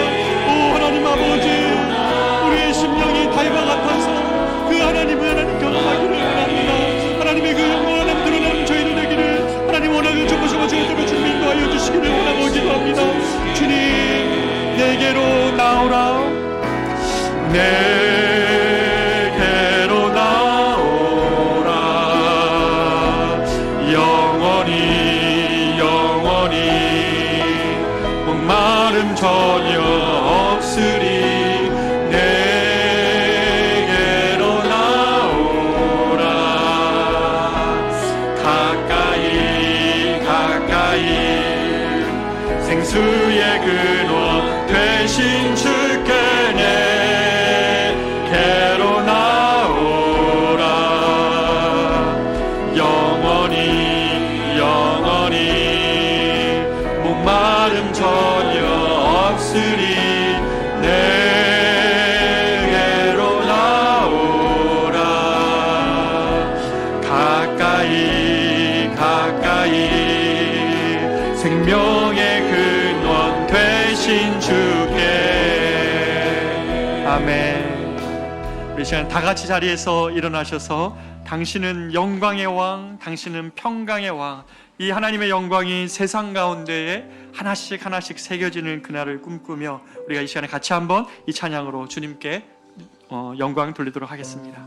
오 하나님 아버지, 우리의 심령이 달과 같아서 근원 되신 주께 내게로 나오라. 영원히 영원히 목마름 전혀 없으리. 내게로 나오라. 가까이 가까이 생명의 근원 되신 주께. 아멘. 우리 시간 다 같이 자리에서 일어나셔서 당신은 영광의 왕, 당신은 평강의 왕, 이 하나님의 영광이 세상 가운데에 하나씩 하나씩 새겨지는 그날을 꿈꾸며 우리가 이 시간에 같이 한번 이 찬양으로 주님께 영광 돌리도록 하겠습니다.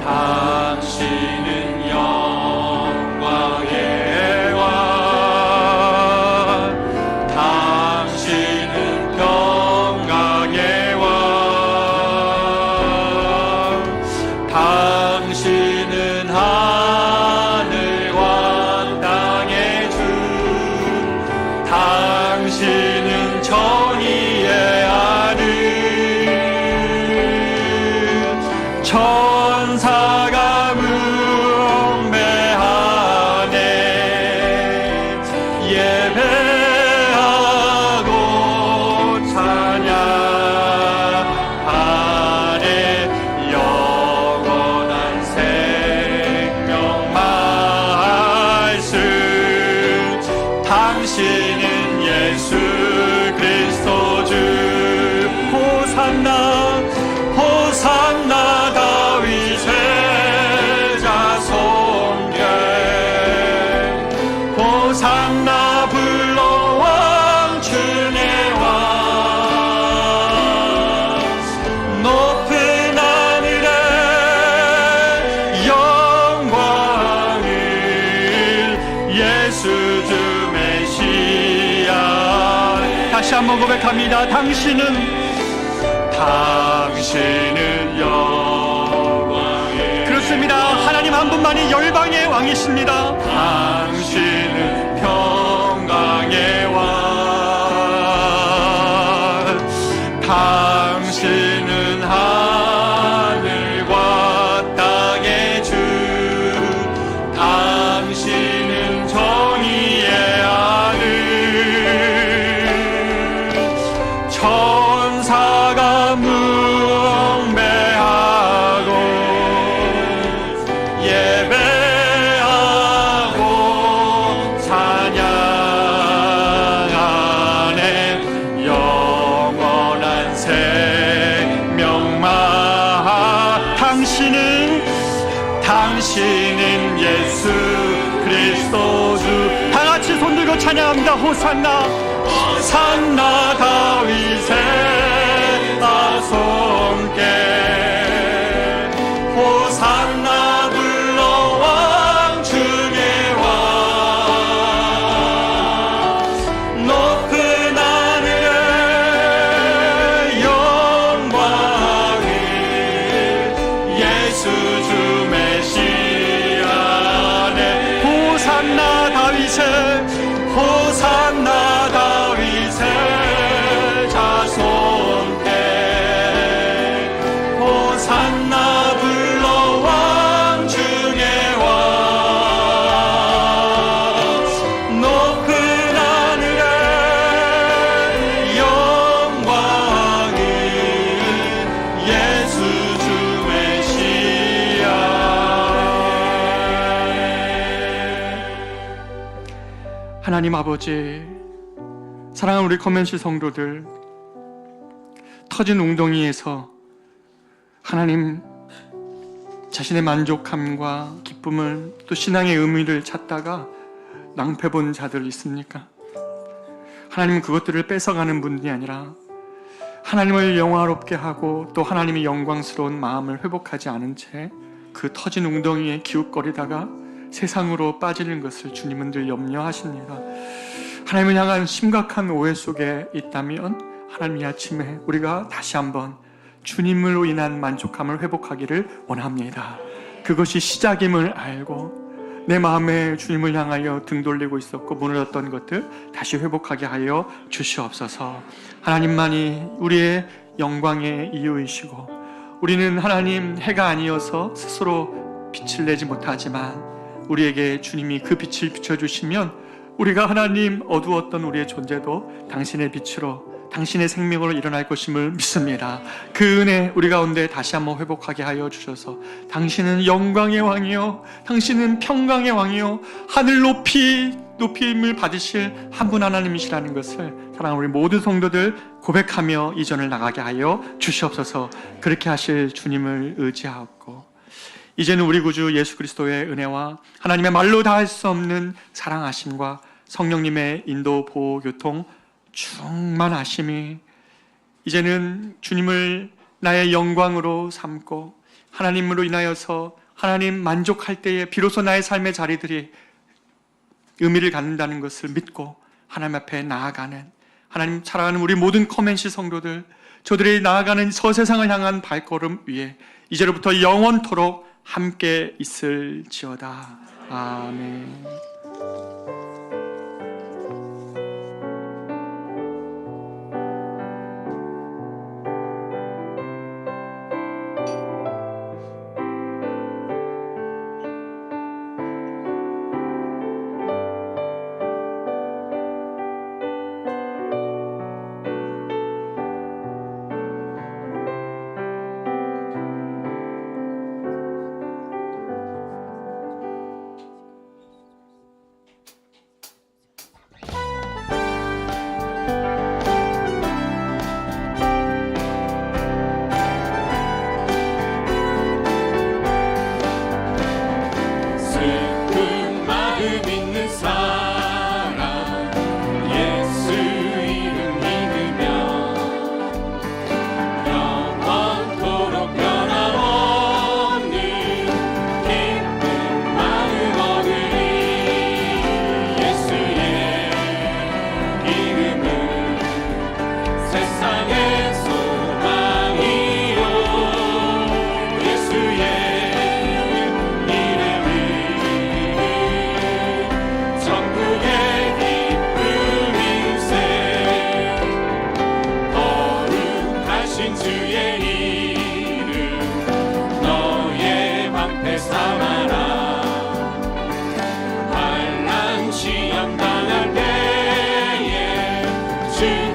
당신은 영광의 왕, 당신은 평강의 왕, 당신은 하늘과 땅의 주, 당신은 정의의 하늘, 천사가 묵매하네. 예배하고 찬양하네. 영원한 생명 말씀, 당신은 예수 그리스도 주. 호산나 호산나 다윗의 자손께. 호산나 불러 왕중의 왕. 높은 하늘에 영광을 예수 주 메시아. 다시 한번 고백합니다. 당신은 영광의. 그렇습니다. 하나님 한 분만이 열방의 왕이십니다. 당신은 평강의 왕, 당신은 하늘과 땅의 주, 당신은 정의의 하늘, 천사가 묵매하고 예배하고 찬양하네. 영원한 생명만. 당신은 예수 그리스도 주. 다 같이 손 들고 찬양합니다. 호산나 호산나 다윗의 자손께. 호산나 불러 왕중의 왕. 높은 하늘에 영광을 예수 주 메시아네. 호산나 다윗의 호산나 다윗의 자손께. 호산나 불러 왕중의 왕. 높은 하늘에 영광을 예수 주 메시아. 하나님 아버지, 사랑하는 우리 커맨실 성도들, 터진 웅덩이에서 하나님 자신의 만족함과 기쁨을, 또 신앙의 의미를 찾다가 낭패본 자들 있습니까? 하나님은 그것들을 뺏어가는 분이 아니라 하나님을 영화롭게 하고 또 하나님의 영광스러운 마음을 회복하지 않은 채 그 터진 웅덩이에 기웃거리다가 세상으로 빠지는 것을 주님은 늘 염려하십니다. 하나님을 향한 심각한 오해 속에 있다면 하나님 이 아침에 우리가 다시 한번 주님으로 인한 만족함을 회복하기를 원합니다. 그것이 시작임을 알고 내 마음에 주님을 향하여 등 돌리고 있었고 무너졌던 것들 다시 회복하게 하여 주시옵소서. 하나님만이 우리의 영광의 이유이시고 우리는 하나님 해가 아니어서 스스로 빛을 내지 못하지만 우리에게 주님이 그 빛을 비춰주시면 우리가 하나님 어두웠던 우리의 존재도 당신의 빛으로 당신의 생명으로 일어날 것임을 믿습니다. 그 은혜 우리 가운데 다시 한번 회복하게 하여 주셔서 당신은 영광의 왕이요 당신은 평강의 왕이요 하늘 높임을 받으실 한 분 하나님이시라는 것을 사랑하는 우리 모든 성도들 고백하며 이전을 나가게 하여 주시옵소서. 그렇게 하실 주님을 의지하고 이제는 우리 구주 예수 그리스도의 은혜와 하나님의 말로 다 할 수 없는 사랑하심과 성령님의 인도 보호 교통 충만하심이 이제는 주님을 나의 영광으로 삼고 하나님으로 인하여서 하나님 만족할 때에 비로소 나의 삶의 자리들이 의미를 갖는다는 것을 믿고 하나님 앞에 나아가는 하나님 사랑하는 우리 모든 커맨시 성도들 저들이 나아가는 저 세상을 향한 발걸음 위에 이제로부터 영원토록 함께 있을지어다. 아멘. 환난 시험 당할 때에 주